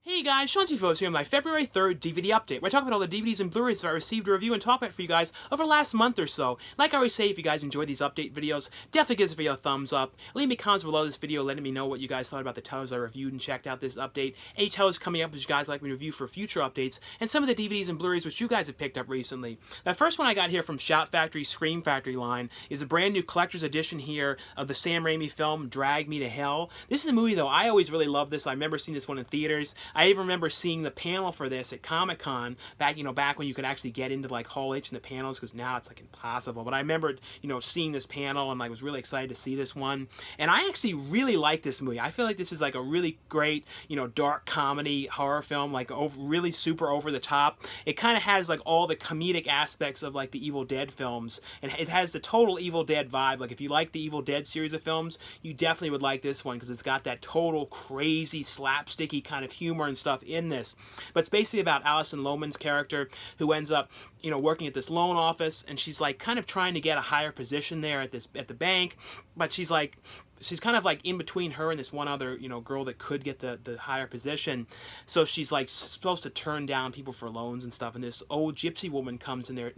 Hey guys, Sean here with my February 3rd DVD update, where I talk about all the DVDs and Blu-rays that I received a review and talk about for you guys over the last month or so. Like I always say, if you guys enjoy these update videos, definitely give this video a thumbs up. Leave me comments below this video letting me know what you guys thought about the titles I reviewed and checked out this update. Any titles coming up that you guys like me to review for future updates, and some of the DVDs and Blu-rays which you guys have picked up recently. The first one I got here from Shout Factory Scream Factory line is a brand new collector's edition here of the Sam Raimi film Drag Me to Hell. This is a movie though, I always really loved this. I remember seeing this one in theaters. I even remember seeing the panel for this at Comic-Con back when you could actually get into like Hall H in the panels, because now it's like impossible. But I remember seeing this panel and was really excited to see this one. And I actually really like this movie. I feel like this is like a really great dark comedy horror film, really super over the top. It kind of has like all the comedic aspects of like the Evil Dead films, and it has the total Evil Dead vibe. Like if you like the Evil Dead series of films, you definitely would like this one because it's got that total crazy slapsticky kind of humor and stuff in this. But it's basically about Alison Lohman's character, who ends up working at this loan office, and she's like kind of trying to get a higher position there at the bank, but she's kind of like in between her and this one other girl that could get the higher position. So she's like supposed to turn down people for loans and stuff, and this old gypsy woman comes in there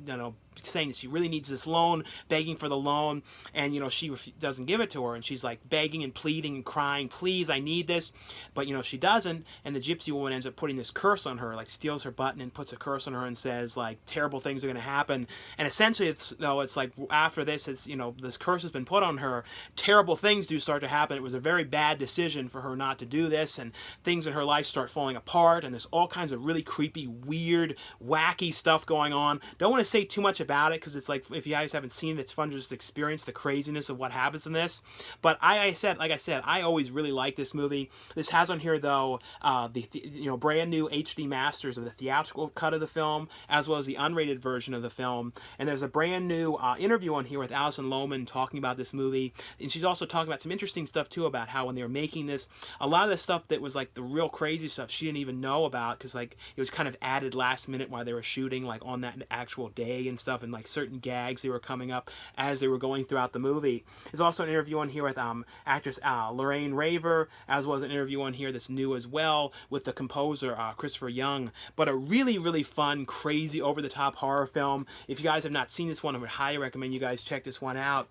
saying that she really needs this loan, begging for the loan, and she doesn't give it to her, and she's like begging and pleading and crying, please, I need this, but she doesn't, and the gypsy woman ends up putting this curse on her, like steals her button and puts a curse on her and says like terrible things are going to happen. And essentially it's like after this, it's this curse has been put on her, terrible things do start to happen. It was a very bad decision for her not to do this, and things in her life start falling apart, and there's all kinds of really creepy, weird, wacky stuff going on. Don't want to say too much about it because it's like, if you guys haven't seen it, it's fun to just experience the craziness of what happens in this. But like I said, I always really like this movie. This has on here though the brand new HD masters of the theatrical cut of the film, as well as the unrated version of the film. And there's a brand new interview on here with Alison Lohman talking about this movie, and she's also talking about some interesting stuff too about how when they were making this, a lot of the stuff that was like the real crazy stuff she didn't even know about, because like it was kind of added last minute while they were shooting, like on that actual day and stuff, and like certain gags they were coming up as they were going throughout the movie. There's also an interview on here with actress Lorraine Raver, as well as an interview on here that's new as well with the composer Christopher Young. But a really, really fun, crazy, over-the-top horror film. If you guys have not seen this one, I would highly recommend you guys check this one out.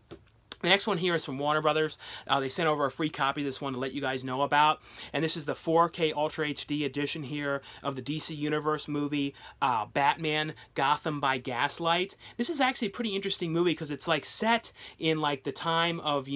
The next one here is from Warner Brothers. They sent over a free copy of this one to let you guys know about. And this is the 4K Ultra HD edition here of the DC Universe movie, Batman Gotham by Gaslight. This is actually a pretty interesting movie because it's like set in like the time of,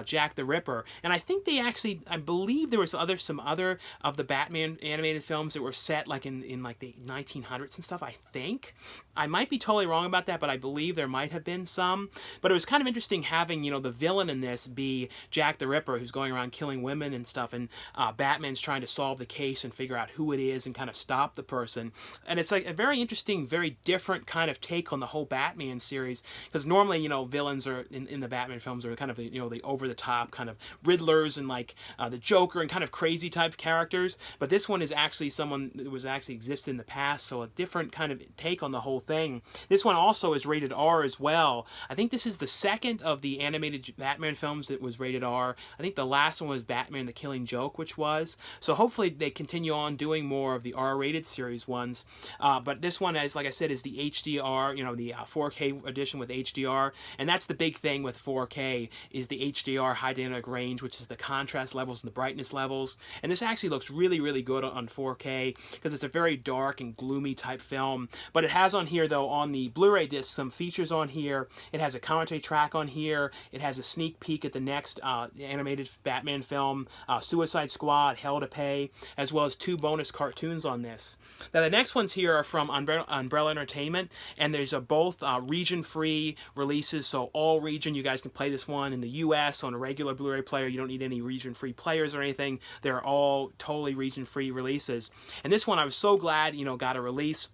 Jack the Ripper. And I think they actually, I believe there was some other of the Batman animated films that were set like in like the 1900s and stuff, I think. I might be totally wrong about that, but I believe there might have been some. But it was kind of interesting having, the villain in this be Jack the Ripper, who's going around killing women and stuff, and Batman's trying to solve the case and figure out who it is and kind of stop the person. And it's like a very interesting, very different kind of take on the whole Batman series, because normally, villains are in the Batman films are kind of, the over-the-top kind of Riddlers and like the Joker and kind of crazy type characters. But this one is actually someone that was actually existed in the past, so a different kind of take on the whole thing. This one also is rated R as well. I think this is the second of the animated Batman films that was rated R. I think the last one was Batman the Killing Joke, which was. So hopefully they continue on doing more of the R-rated series ones. But this one, like I said, is the HDR, the 4K edition with HDR. And that's the big thing with 4K, is the HDR high dynamic range, which is the contrast levels and the brightness levels. And this actually looks really, really good on 4K because it's a very dark and gloomy type film. But it has on here, though, on the Blu-ray disc, some features on here. It has a commentary track on here. It has a sneak peek at the next animated Batman film, Suicide Squad, Hell to Pay, as well as 2 bonus cartoons on this. Now the next ones here are from Umbrella Entertainment, and there's both region-free releases, so all region, you guys can play this one in the US on a regular Blu-ray player. You don't need any region-free players or anything. They're all totally region-free releases. And this one I was so glad, got a release.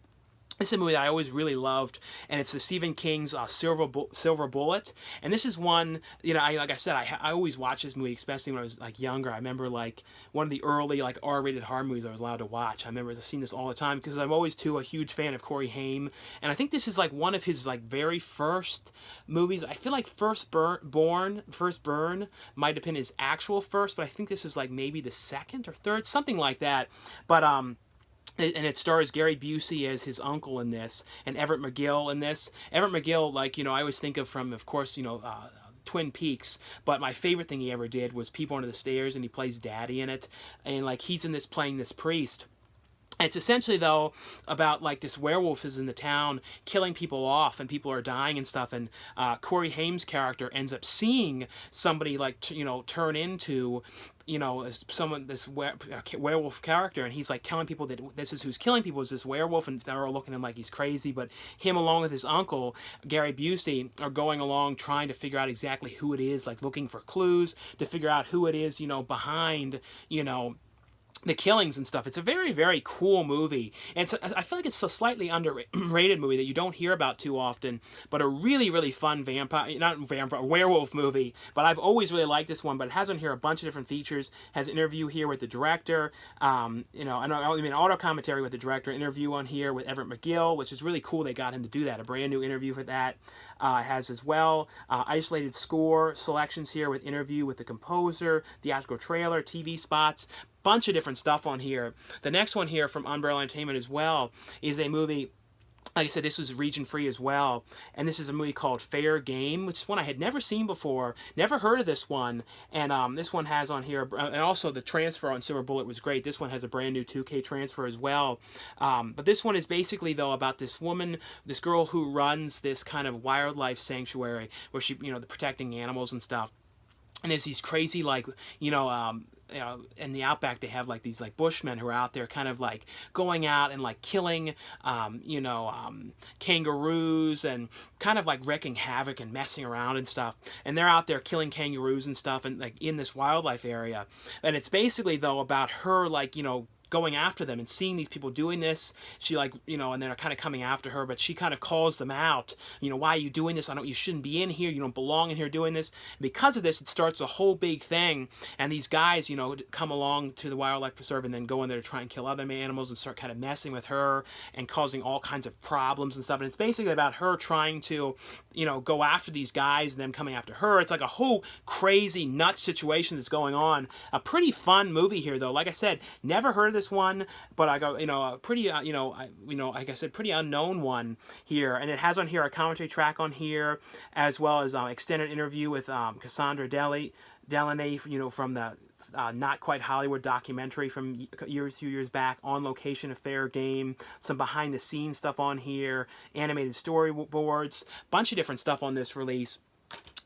This is a movie that I always really loved, and it's the Stephen King's Silver Bullet. And this is one, you know, like I said, I always watched this movie, especially when I was like younger. I remember like one of the early like R-rated horror movies I was allowed to watch. I remember seeing this all the time because I'm always too a huge fan of Corey Haim, and I think this is like one of his like very first movies. I feel like First Burn might have been his actual first, but I think this is like maybe the second or third, something like that. But and it stars Gary Busey as his uncle in this, and Everett McGill in this. Everett McGill, like, you know, I always think of from, of course, you know, Twin Peaks, but my favorite thing he ever did was People Under the Stairs, and he plays Daddy in it, and like he's in this playing this priest. It's essentially, though, about, like, this werewolf is in the town killing people off, and people are dying and stuff, and Corey Haim's character ends up seeing somebody, like, you know, turn into, you know, this werewolf character, and he's, like, telling people that this is who's killing people, is this werewolf, and they're all looking at him like he's crazy, but him, along with his uncle, Gary Busey, are going along trying to figure out exactly who it is, like, looking for clues to figure out who it is, you know, behind, you know, the killings and stuff. It's a very, very cool movie, and I feel like it's a slightly underrated movie that you don't hear about too often, but a really, really fun werewolf movie. But I've always really liked this one. But it has on here a bunch of different features. Has an interview here with the director, you know, I mean, auto commentary with the director, interview on here with Everett McGill, which is really cool. They got him to do that, a brand new interview for that. Has as well isolated score selections here with interview with the composer, theatrical trailer, TV spots, bunch of different stuff on here. The next one here from Umbrella Entertainment as well is a movie. Like I said, this was region free as well, and this is a movie called Fair Game, which is one I had never seen before, never heard of this one, and this one has on here, and also the transfer on Silver Bullet was great. This one has a brand new 2K transfer as well, but this one is basically, though, about this woman, this girl who runs this kind of wildlife sanctuary where she, you know, protecting animals and stuff, and there's these crazy, like, you know, in the outback they have like these like bushmen who are out there kind of like going out and like killing you know, kangaroos and kind of like wreaking havoc and messing around and stuff, and they're out there killing kangaroos and stuff, and like in this wildlife area, and it's basically, though, about her, like, you know, going after them and seeing these people doing this. She, like, you know, and they're kind of coming after her, but she kind of calls them out, you know, why are you doing this? You shouldn't be in here, you don't belong in here doing this. And because of this, it starts a whole big thing, and these guys, you know, come along to the wildlife preserve and then go in there to try and kill other animals and start kind of messing with her and causing all kinds of problems and stuff. And it's basically about her trying to, you know, go after these guys and them coming after her. It's like a whole crazy nut situation that's going on. A pretty fun movie here, though. Like I said, never heard of this one, but I got, you know, a pretty, you know, like I said, pretty unknown one here, and it has on here a commentary track on here, as well as extended interview with Cassandra Delaney, you know, from the Not Quite Hollywood documentary from a few years back, On Location, A Fair Game, some behind the scenes stuff on here, animated storyboards, bunch of different stuff on this release.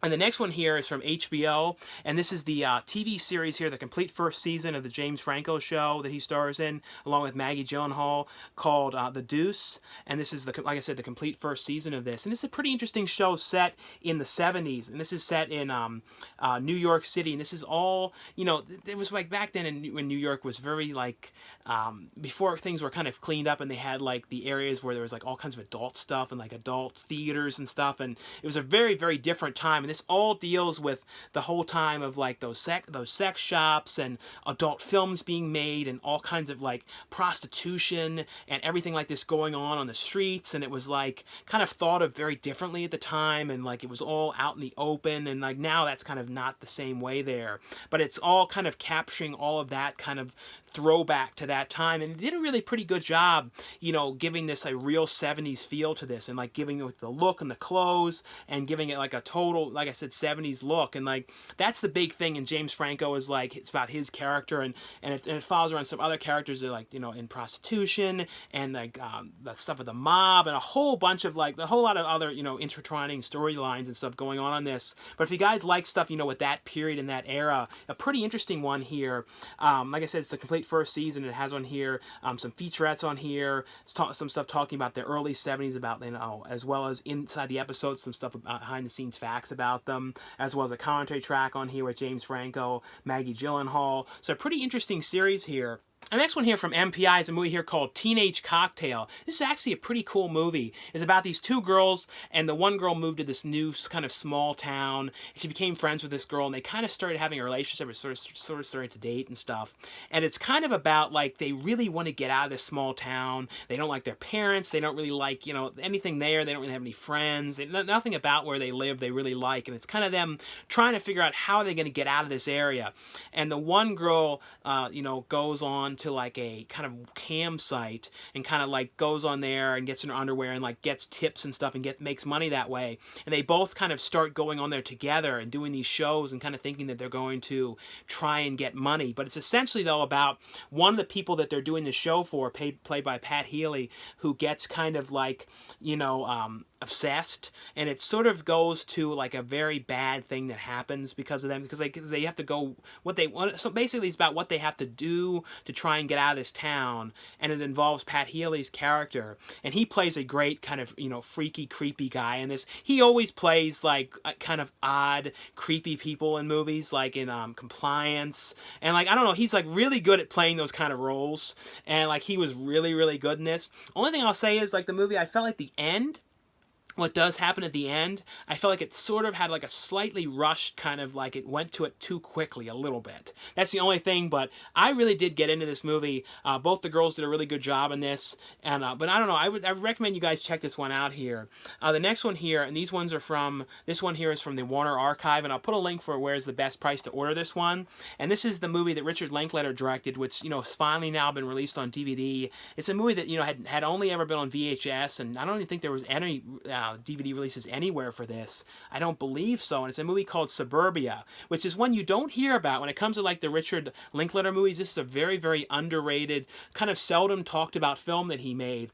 And the next one here is from HBO, and this is the TV series here, the complete first season of the James Franco show that he stars in, along with Maggie Gyllenhaal, called The Deuce. And this is, like I said, the complete first season of this. And it's a pretty interesting show set in the 70s, and this is set in New York City. And this is all, you know, it was like back then when New York was very, like, before things were kind of cleaned up, and they had, like, the areas where there was, like, all kinds of adult stuff and, like, adult theaters and stuff. And it was a very, very different time. And this all deals with the whole time of, like, those sex shops and adult films being made and all kinds of, like, prostitution and everything like this going on the streets. And it was, like, kind of thought of very differently at the time, and, like, it was all out in the open, and, like, now that's kind of not the same way there, but it's all kind of capturing all of that kind of throwback to that time, and they did a really pretty good job, you know, giving this a real 70s feel to this, and, like, giving it the look and the clothes, and giving it, like, a total, like I said, 70s look. And, like, that's the big thing in James Franco, is, like, it's about his character, and it follows around some other characters that are, like, you know, in prostitution, and, like, the stuff with the mob, and a whole bunch of, like, a whole lot of other, you know, intertwining storylines and stuff going on this. But if you guys like stuff, you know, with that period and that era, a pretty interesting one here. Like I said, it's the complete first season. It has on here some featurettes on here, some stuff talking about the early 70s, about, you know, as well as inside the episodes, some stuff about behind the scenes facts about them, as well as a commentary track on here with James Franco, Maggie Gyllenhaal. So a pretty interesting series here. The next one here from MPI is a movie here called Teenage Cocktail. This is actually a pretty cool movie. It's about these two girls, and the one girl moved to this new kind of small town. She became friends with this girl, and they kind of started having a relationship, or sort of started to date and stuff. And it's kind of about, like, they really want to get out of this small town. They don't like their parents. They don't really like, you know, anything there. They don't really have any friends. Nothing about where they live they really like. And it's kind of them trying to figure out how they're going to get out of this area. And the one girl, you know, goes on to like a kind of cam site and kind of like goes on there and gets in her underwear and like gets tips and stuff and makes money that way. And they both kind of start going on there together and doing these shows and kind of thinking that they're going to try and get money. But it's essentially though about one of the people that they're doing the show for, played by Pat Healy, who gets kind of like, you know, obsessed, and it sort of goes to like a very bad thing that happens because of them, because they have to go what they want. So basically it's about what they have to do to try and get out of this town, and it involves Pat Healy's character, and he plays a great kind of, you know, freaky, creepy guy in this. He always plays like kind of odd, creepy people in movies, like in Compliance, and like, I don't know, he's like really good at playing those kind of roles, and like he was really, really good in this. Only thing I'll say is like the movie, I felt like the end, what does happen at the end, I felt like it sort of had like a slightly rushed kind of, like it went to it too quickly a little bit. That's the only thing, but I really did get into this movie. Both the girls did a really good job in this, and but I don't know, I would recommend you guys check this one out here. The next one here, and these ones are from, this one here is from the Warner Archive, and I'll put a link for where's the best price to order this one. And this is the movie that Richard Linklater directed, which, you know, has finally now been released on DVD. It's a movie that, you know, had only ever been on VHS, and I don't even think there was any DVD releases anywhere for this. I don't believe so. And it's a movie called Suburbia, which is one you don't hear about when it comes to like the Richard Linklater movies. This is a very, very underrated, kind of seldom talked about film that he made.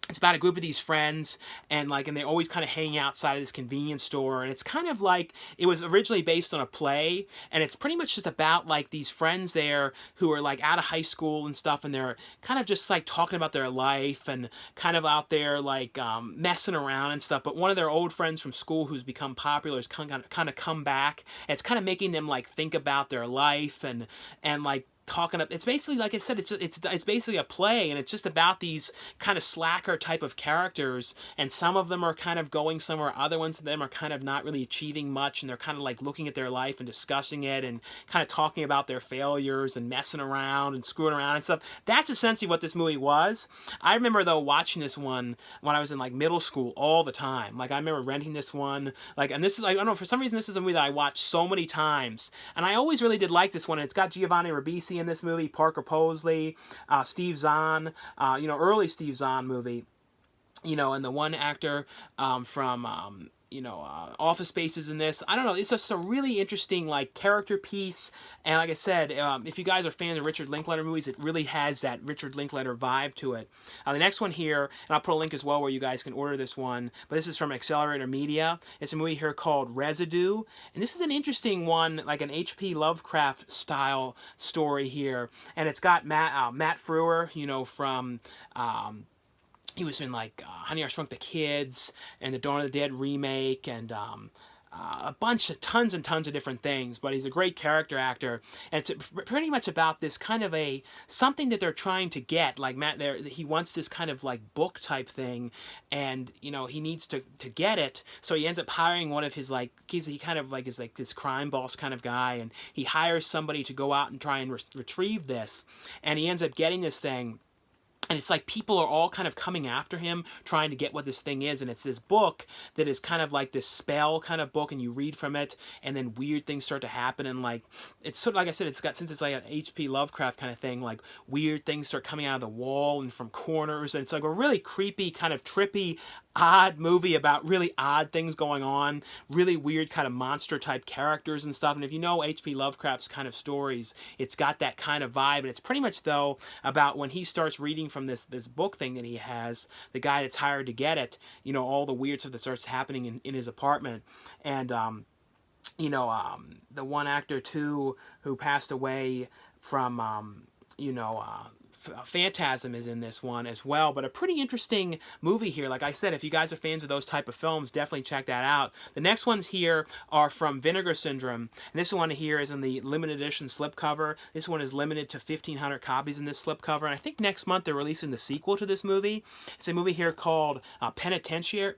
It's about a group of these friends, and they're always kind of hanging outside of this convenience store, and it's kind of like, it was originally based on a play, and it's pretty much just about like these friends there who are like out of high school and stuff, and they're kind of just like talking about their life and kind of out there like messing around and stuff. But one of their old friends from school who's become popular has kind of come back, and it's kind of making them like think about their life and like talking up. It's basically, like I said, it's basically a play, and it's just about these kind of slacker type of characters, and some of them are kind of going somewhere, other ones of them are kind of not really achieving much, and they're kind of like looking at their life and discussing it and kind of talking about their failures and messing around and screwing around and stuff. That's essentially what this movie was. I remember though watching this one when I was in like middle school all the time. Like I remember renting this one, like, and this is like, I don't know, for some reason this is a movie that I watched so many times, and I always really did like this one. It's got Giovanni Ribisi in this movie, Parker Posey, Steve Zahn, early Steve Zahn movie, and the one actor from Office Space is in this. I don't know, it's just a really interesting like character piece, and like I said, if you guys are fans of Richard Linklater movies, it really has that Richard Linklater vibe to it. The next one here, and I'll put a link as well where you guys can order this one, but this is from Accelerator Media. It's a movie here called Residue, and this is an interesting one, like an H.P. Lovecraft style story here, and it's got Matt Frewer, from he was in like Honey, I Shrunk the Kids and the Dawn of the Dead remake, and a bunch of tons and tons of different things. But he's a great character actor, and it's pretty much about this kind of something that they're trying to get. Like Matt, he wants this kind of like book type thing, and he needs to get it. So he ends up hiring one of his he kind of like is like this crime boss kind of guy, and he hires somebody to go out and try and retrieve this, and he ends up getting this thing. And it's like people are all kind of coming after him, trying to get what this thing is. And it's this book that is kind of like this spell kind of book, and you read from it, and then weird things start to happen. And it's sort of, like I said, since it's like an H.P. Lovecraft kind of thing, like weird things start coming out of the wall and from corners. And it's like a really creepy, kind of trippy, odd movie about really odd things going on, really weird kind of monster type characters and stuff. And if you know H.P. Lovecraft's kind of stories, it's got that kind of vibe. And it's pretty much though about when he starts reading from this book thing that he has, the guy that's hired to get it, all the weird stuff that starts happening in his apartment. And the one actor too who passed away from Phantasm is in this one as well, but a pretty interesting movie here. Like I said, if you guys are fans of those type of films, definitely check that out. The next ones here are from Vinegar Syndrome, and this one here is in the limited edition slipcover. This one is limited to 1,500 copies in this slipcover, and I think next month they're releasing the sequel to this movie. It's a movie here called Penitentiary.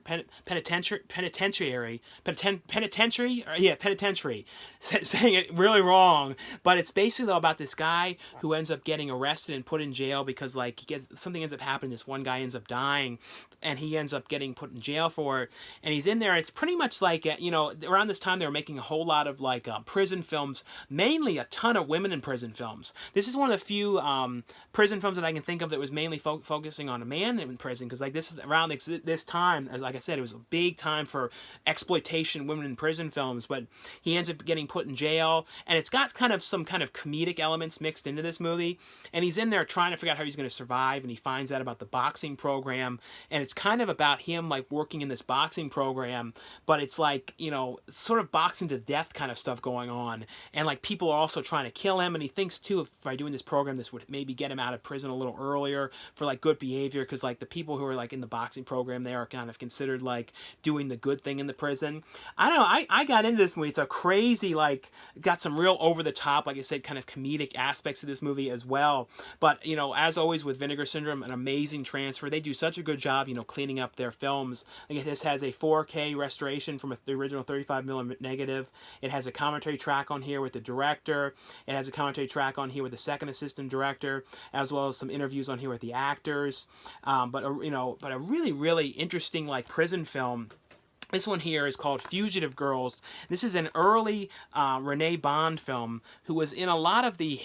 Saying it really wrong, but it's basically though about this guy who ends up getting arrested and put in jail because like something ends up happening. This one guy ends up dying, and he ends up getting put in jail for it. And he's in there. And it's pretty much like around this time they were making a whole lot of like prison films, mainly a ton of women in prison films. This is one of the few prison films that I can think of that was mainly focusing on a man in prison, because like this is around this time, as like I said, it was a big time for exploitation women in prison films. But he ends up getting put in jail, and it's got kind of some kind of comedic elements mixed into this movie, and he's in there trying to figure out how he's going to survive, and he finds out about the boxing program, and it's kind of about him like working in this boxing program, but it's like, sort of boxing to death kind of stuff going on, and like people are also trying to kill him, and he thinks too, if by doing this program this would maybe get him out of prison a little earlier for like good behavior, because like the people who are like in the boxing program, they are kind of considered like doing the good thing in the prison. I don't know, I got into this movie. It's a crazy, like, got some real over the top, like I said, kind of comedic aspects of this movie as well. But as always with Vinegar Syndrome, an amazing transfer. They do such a good job, cleaning up their films. Like, this has a 4K restoration from the original 35mm negative. It has a commentary track on here with the director. It has a commentary track on here with the second assistant director, as well as some interviews on here with the actors. But a really, really interesting like prison film. This one here is called Fugitive Girls. This is an early Renee Bond film who was in a lot of the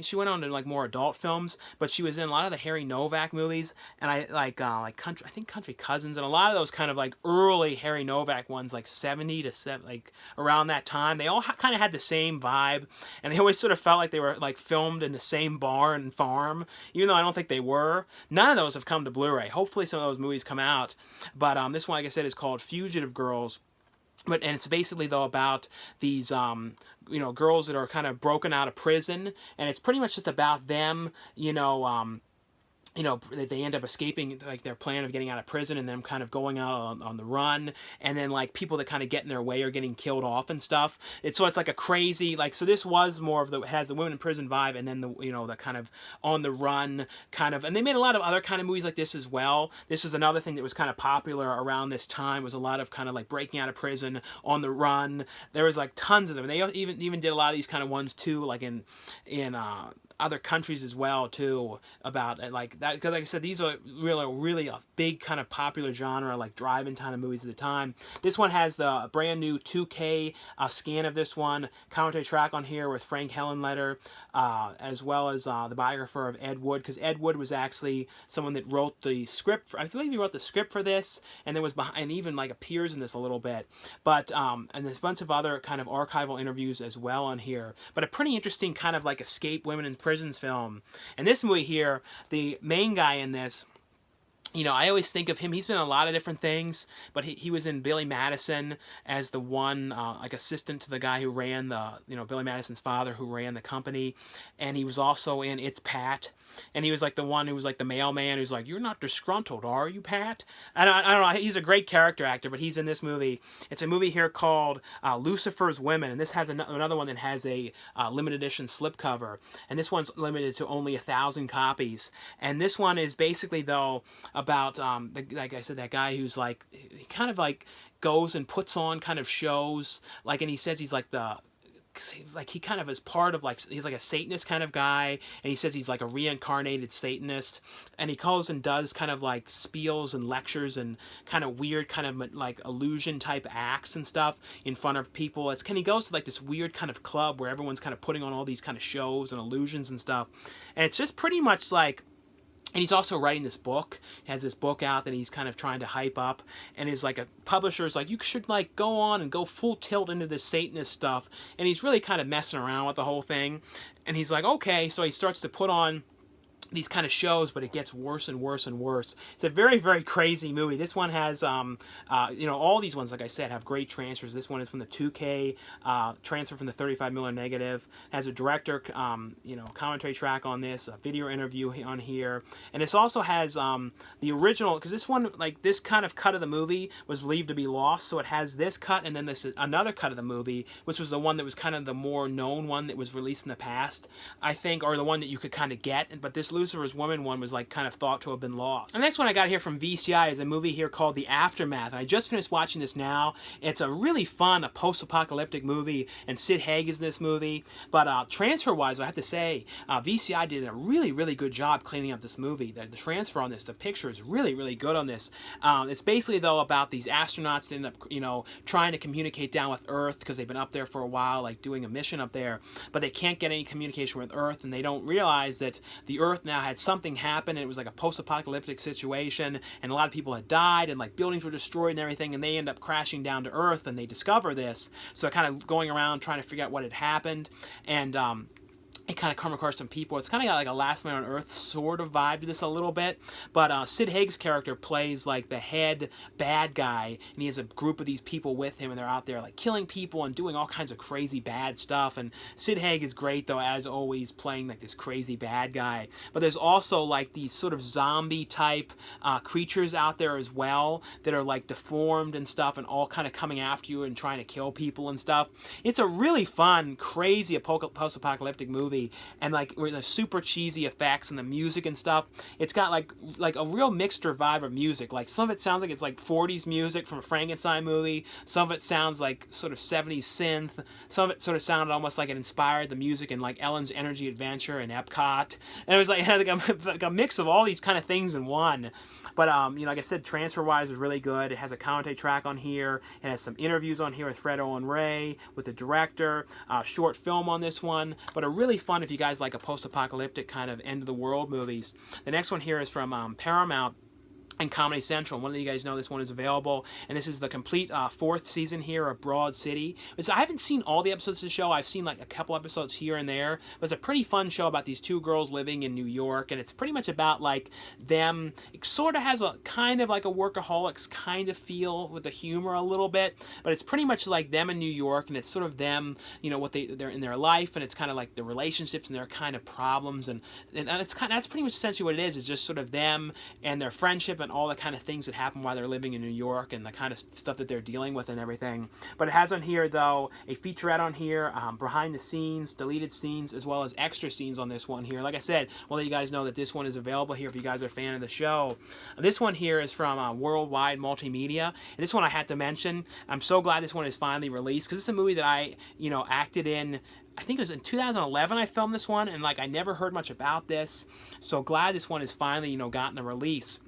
she went on to like more adult films, but she was in a lot of the Harry Novak movies, and I think Country Cousins, and a lot of those kind of like early Harry Novak ones, like 70 to 7, like around that time. They all kind of had the same vibe, and they always sort of felt like they were like filmed in the same barn and farm, even though I don't think they were. None of those have come to Blu-ray. Hopefully some of those movies come out, but this one, like I said, is called Fugitive Girls. And it's basically though about these girls that are kind of broken out of prison, and it's pretty much just about them they end up escaping like their plan of getting out of prison, and them kind of going out on the run, and then like people that kind of get in their way are getting killed off and stuff. It's like a crazy, like, so this was more of has the women in prison vibe, and then the kind of on the run kind of, and they made a lot of other kind of movies like this as well. This is another thing that was kind of popular around this time, was a lot of kind of like breaking out of prison, on the run. There was like tons of them. They even did a lot of these kind of ones too, like in other countries as well too, about like that, because like I said, these are really a big kind of popular genre, like drive-in kind of movies at the time. This one has the brand new 2K scan of this one, commentary track on here with Frank Hellenletter, as well as the biographer of Ed Wood, because Ed Wood was actually someone that wrote the script. I believe he wrote the script for this, and there was and even like appears in this a little bit. But and there's a bunch of other kind of archival interviews as well on here. But a pretty interesting kind of like escape women in prisons film. And this movie here, the main guy in this, I always think of him, he's been in a lot of different things, but he was in Billy Madison as the one, like, assistant to the guy who ran the, Billy Madison's father, who ran the company, and he was also in It's Pat, and he was like the one who was like the mailman who's like, "You're not disgruntled, are you, Pat?" I don't know, he's a great character actor, but he's in this movie. It's a movie here called Lucifers Women, and this has another one that has a limited edition slipcover, and this one's limited to only 1,000 copies, and this one is basically, though, about like I said, that guy who's like, he kind of like goes and puts on kind of shows, like, and he says he's like he kind of is part of, like, he's like a Satanist kind of guy, and he says he's like a reincarnated Satanist, and he goes and does kind of like spiels and lectures and kind of weird kind of like illusion type acts and stuff in front of people. He goes to like this weird kind of club where everyone's kind of putting on all these kind of shows and illusions and stuff, and it's just pretty much like. And he's also writing this book. He has this book out that he's kind of trying to hype up. And his like a publisher's like, "You should like go on and go full tilt into this Satanist stuff." And he's really kind of messing around with the whole thing. And he's like, "Okay." So he starts to put on these kind of shows, but it gets worse and worse and worse. It's a very, very crazy movie. This one has, you know, all these ones, like I said, have great transfers. This one is from the 2K transfer from the 35mm negative. Has a director, you know, commentary track on this, a video interview on here, and this also has the original, because this one, like this kind of cut of the movie was believed to be lost, so it has this cut and then this another cut of the movie, which was the one that was kind of the more known one that was released in the past, I think, or the one that you could kind of get. But this Lucifers Women one was like kind of thought to have been lost. The next one I got here from VCI is a movie here called The Aftermath, and I just finished watching this now. It's a really fun, a post-apocalyptic movie, and Sid Haig is in this movie. But transfer-wise, I have to say, VCI did a really, really good job cleaning up this movie. The transfer on this, the picture is really, really good on this. It's basically, though, about these astronauts that end up, you know, trying to communicate down with Earth because they've been up there for a while, like doing a mission up there, but they can't get any communication with Earth, and they don't realize that the Earth now had something happen, and it was like a post-apocalyptic situation, and a lot of people had died, and like buildings were destroyed and everything, and they end up crashing down to Earth, and they discover this, so they're kind of going around trying to figure out what had happened, and it kind of come across some people. It's kind of got like a Last Man on Earth sort of vibe to this a little bit, but Sid Haig's character plays like the head bad guy, and he has a group of these people with him, and they're out there like killing people and doing all kinds of crazy bad stuff, and Sid Haig is great, though, as always, playing like this crazy bad guy. But there's also like these sort of zombie type creatures out there as well that are like deformed and stuff, and all kind of coming after you and trying to kill people and stuff. It's a really fun, crazy post-apocalyptic movie, and like with the super cheesy effects and the music and stuff. It's got like a real mixture vibe of music. Like some of it sounds like it's like 40s music from a Frankenstein movie. Some of it sounds like sort of 70s synth. Some of it sort of sounded almost like it inspired the music in like Ellen's Energy Adventure and Epcot. And it was like, it had like a mix of all these kind of things in one. But, you know, like I said, transfer-wise was really good. It has a commentary track on here. It has some interviews on here with Fred Owen Ray, with the director, short film on this one. But a really fun if you guys like a post-apocalyptic kind of end-of-the-world movies. The next one here is from Paramount and Comedy Central. One of you guys know this one is available, and this is the complete fourth season here of Broad City. I haven't seen all the episodes of the show. I've seen like a couple episodes here and there, but it's a pretty fun show about these two girls living in New York, and it's pretty much about like them. It sort of has a kind of like a Workaholics kind of feel with the humor a little bit, but it's pretty much like them in New York, and it's sort of them, you know, what they're in their life, and it's kind of like the relationships and their kind of problems, and it's kind of, that's pretty much essentially what it is just sort of them and their friendship and all the kind of things that happen while they're living in New York and the kind of stuff that they're dealing with and everything. But it has on here, though, a featurette on here, behind the scenes, deleted scenes, as well as extra scenes on this one here. Like I said, we'll let you guys know that this one is available here if you guys are a fan of the show. This one here is from Worldwide Multimedia, and this one I had to mention. I'm so glad this one is finally released, because it's a movie that I, you know, acted in. I think it was in 2011 I filmed this one, and like I never heard much about this. So glad this one has finally, you know, gotten a release.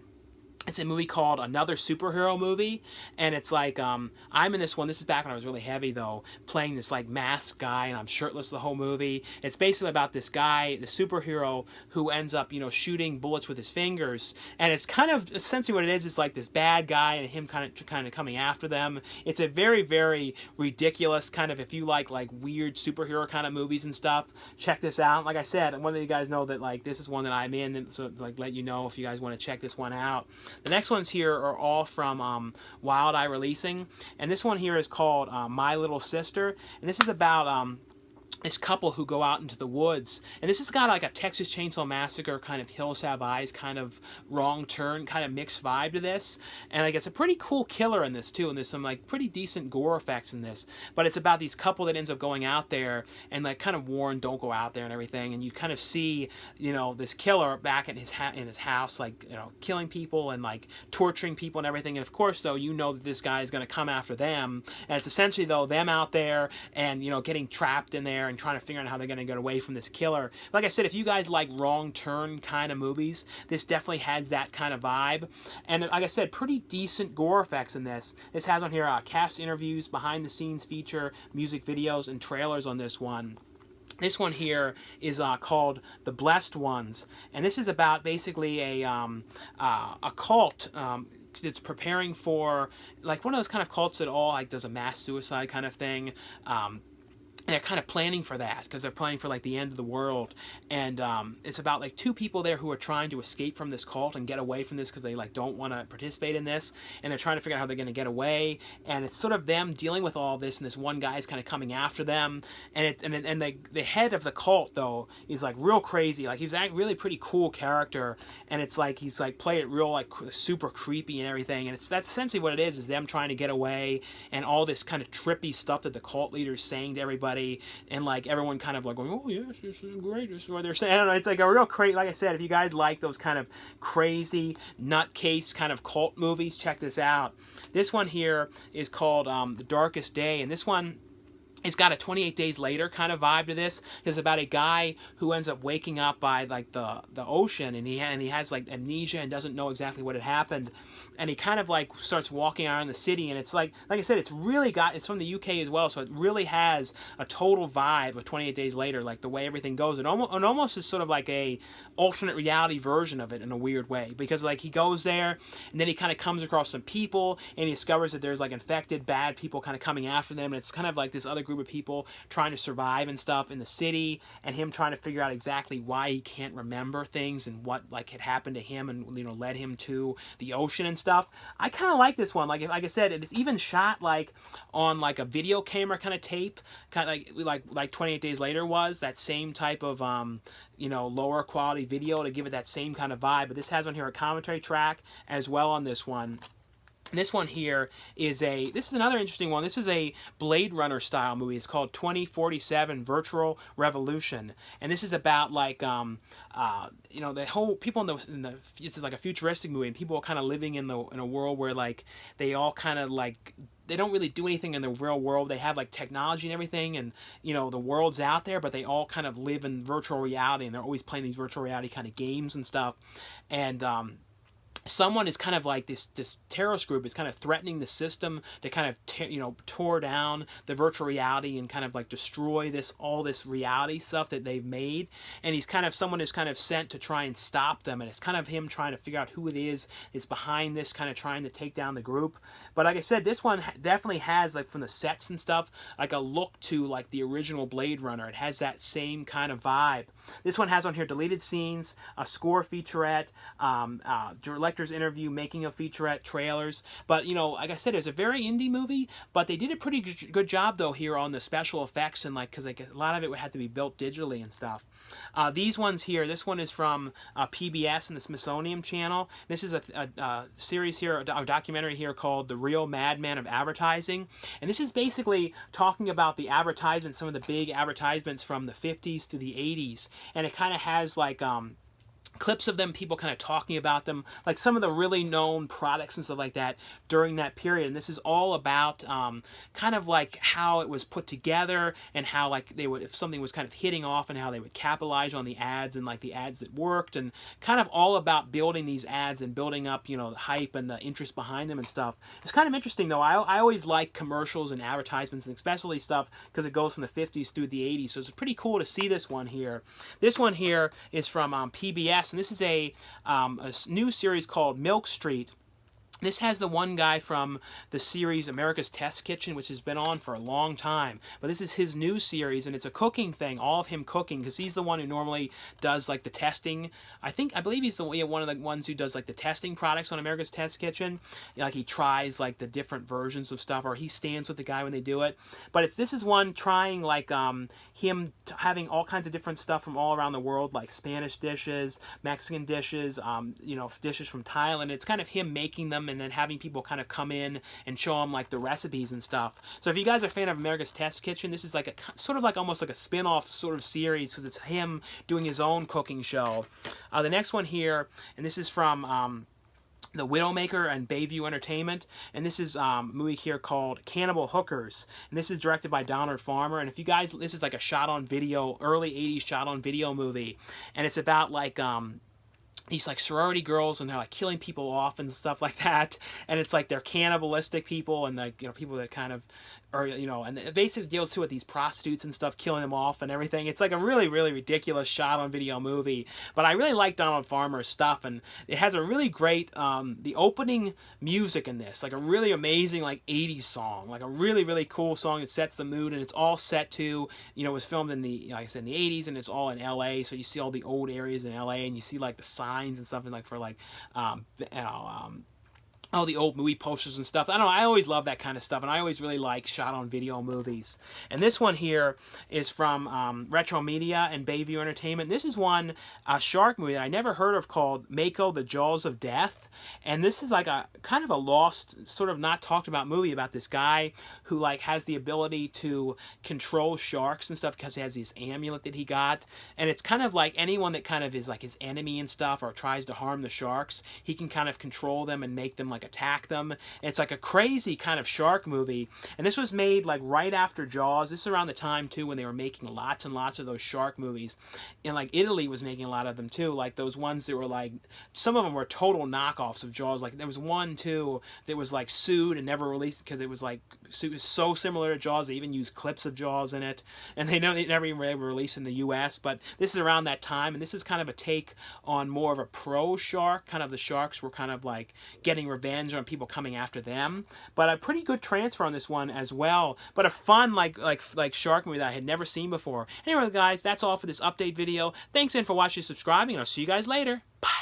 It's a movie called Another Superhero Movie, and it's like, I'm in this one, this is back when I was really heavy though, playing this like masked guy, and I'm shirtless the whole movie. It's basically about this guy, the superhero, who ends up, you know, shooting bullets with his fingers, and it's kind of, essentially what it is like this bad guy and him kind of coming after them. It's a very, very ridiculous kind of, if you like weird superhero kind of movies and stuff, check this out. Like I said, I wanted you guys know that like this is one that I'm in, and so like let you know if you guys want to check this one out. The next ones here are all from Wild Eye Releasing, and this one here is called My Little Sister, and this is about this couple who go out into the woods, and this has got like a Texas Chainsaw Massacre kind of Hills Have Eyes kind of Wrong Turn kind of mixed vibe to this, and like it's a pretty cool killer in this too, and there's some like pretty decent gore effects in this, but it's about these couple that ends up going out there and like kind of warned don't go out there and everything, and you kind of see, you know, this killer back in his house, like, you know, killing people and like torturing people and everything, and of course though you know that this guy is going to come after them, and it's essentially though them out there and, you know, getting trapped in there and trying to figure out how they're going to get away from this killer. Like I said, if you guys like Wrong Turn kind of movies, this definitely has that kind of vibe. And like I said, pretty decent gore effects in this. This has on here cast interviews, behind the scenes feature, music videos, and trailers on this one. This one here is called The Blessed Ones, and this is about basically a cult that's preparing for like one of those kind of cults that all like does a mass suicide kind of thing. they're kind of planning for that because they're planning for like the end of the world, and it's about like two people there who are trying to escape from this cult and get away from this because they like don't want to participate in this, and they're trying to figure out how they're going to get away, and it's sort of them dealing with all this, and this one guy is kind of coming after them, and the head of the cult though is like real crazy, like he's a really pretty cool character, and it's like he's like play it real like super creepy and everything, and that's essentially what it is them trying to get away, and all this kind of trippy stuff that the cult leader is saying to everybody. And like everyone kind of like going, oh yes, this is great, this is what they're saying. I don't know, it's like a real crazy, like I said, if you guys like those kind of crazy nutcase kind of cult movies, check this out. This one here is called The Darkest Day, and this one, it's got a 28 Days Later kind of vibe to this. It's about a guy who ends up waking up by like the ocean, and he has like amnesia and doesn't know exactly what had happened, and he kind of like starts walking around the city, and it's like I said, it's really it's from the UK as well, so it really has a total vibe of 28 Days Later, like the way everything goes. It almost is sort of like a alternate reality version of it in a weird way, because like he goes there, and then he kind of comes across some people, and he discovers that there's like infected bad people kind of coming after them, and it's kind of like this other group of people trying to survive and stuff in the city, and him trying to figure out exactly why he can't remember things and what like had happened to him and led him to the ocean and stuff. I kind of like this one. Like I said, it's even shot like on like a video camera kind of tape, kind of like 28 Days Later was, that same type of lower quality video to give it that same kind of vibe. But this has on here a commentary track as well on this one. This one here is this is another interesting one. This is a Blade Runner style movie. It's called 2047 Virtual Revolution, and this is about like the whole people in the it's like a futuristic movie, and people are kind of living in a world where like they all kind of like they don't really do anything in the real world. They have like technology and everything, and the world's out there, but they all kind of live in virtual reality, and they're always playing these virtual reality kind of games and stuff, and someone is kind of like this terrorist group is kind of threatening the system to kind of tore down the virtual reality and kind of like destroy all this reality stuff that they've made, and someone is kind of sent to try and stop them, and it's kind of him trying to figure out who it is that's behind this, kind of trying to take down the group. But like I said, this one definitely has, like, from the sets and stuff, like a look to like the original Blade Runner. It has that same kind of vibe. This one has on here deleted scenes, a score featurette, director's interview, making of featurette, trailers. But like I said, it's a very indie movie, but they did a pretty good job though here on the special effects, and like, because like a lot of it would have to be built digitally and stuff. These ones here, this one is from PBS and the Smithsonian Channel. This is a series here, a documentary here called The Real Madman of Advertising, and this is basically talking about the advertisements, some of the big advertisements from the 50s to the 80s, and it kind of has like clips of them, people kind of talking about them, like some of the really known products and stuff like that during that period. And this is all about kind of like how it was put together, and how like they would, if something was kind of hitting off, and how they would capitalize on the ads and like the ads that worked, and kind of all about building these ads and building up the hype and the interest behind them and stuff. It's kind of interesting though. I always like commercials and advertisements, and especially stuff because it goes from the 50s through the 80s, so it's pretty cool to see this one here. This one here is from PBS, and this is a new series called Milk Street. This has the one guy from the series America's Test Kitchen, which has been on for a long time. But this is his new series, and it's a cooking thing, all of him cooking, because he's the one who normally does like the testing. I believe he's one of the ones who does like the testing products on America's Test Kitchen. Like he tries like the different versions of stuff, or he stands with the guy when they do it. But this is one trying like him having all kinds of different stuff from all around the world, like Spanish dishes, Mexican dishes, dishes from Thailand. It's kind of him making them, and then having people kind of come in and show them like the recipes and stuff. So if you guys are a fan of America's Test Kitchen, this is like a sort of like almost like a spin-off sort of series, because it's him doing his own cooking show. The next one here, and this is from The Widowmaker and Bayview Entertainment, and this is a movie here called Cannibal Hookers, and this is directed by Donald Farmer. And if you guys, this is like a shot on video, early 80s shot on video movie, and it's about like these like sorority girls, and they're like killing people off and stuff like that, and it's like they're cannibalistic people, and like people that kind of or you know, and it basically deals too with these prostitutes and stuff, killing them off and everything. It's like a really, really ridiculous shot on video movie, but I really like Donald Farmer's stuff, and it has a really great the opening music in this, like a really amazing like 80s song, like a really, really cool song. It sets the mood, and it's all set to, you know, it was filmed in the, like I said, in the 80s, and it's all in LA, so you see all the old areas in LA, and you see like the signs and stuff, and like for like all the old movie posters and stuff. I don't know, I always love that kind of stuff, and I always really like shot on video movies. And this one here is from Retro Media and Bayview Entertainment. This is one shark movie that I never heard of, called Mako, The Jaws of Death. And this is like a kind of a lost, sort of not talked about movie about this guy who like has the ability to control sharks and stuff because he has this amulet that he got. And it's kind of like anyone that kind of is like his enemy and stuff, or tries to harm the sharks, he can kind of control them and make them like attack them. It's like a crazy kind of shark movie, and this was made like right after Jaws. This is around the time too when they were making lots and lots of those shark movies, and like Italy was making a lot of them too, like those ones that were like, some of them were total knockoffs of Jaws. Like there was one too that was like sued and never released because it was like, it was so similar to Jaws they even used clips of Jaws in it, and they never even were able to release in the US. But this is around that time, and this is kind of a take on more of a pro shark, kind of the sharks were kind of like getting revenge on people coming after them. But a pretty good transfer on this one as well, but a fun like shark movie that I had never seen before. Anyway guys, that's all for this update video. Thanks again for watching and subscribing, and I'll see you guys later. Bye.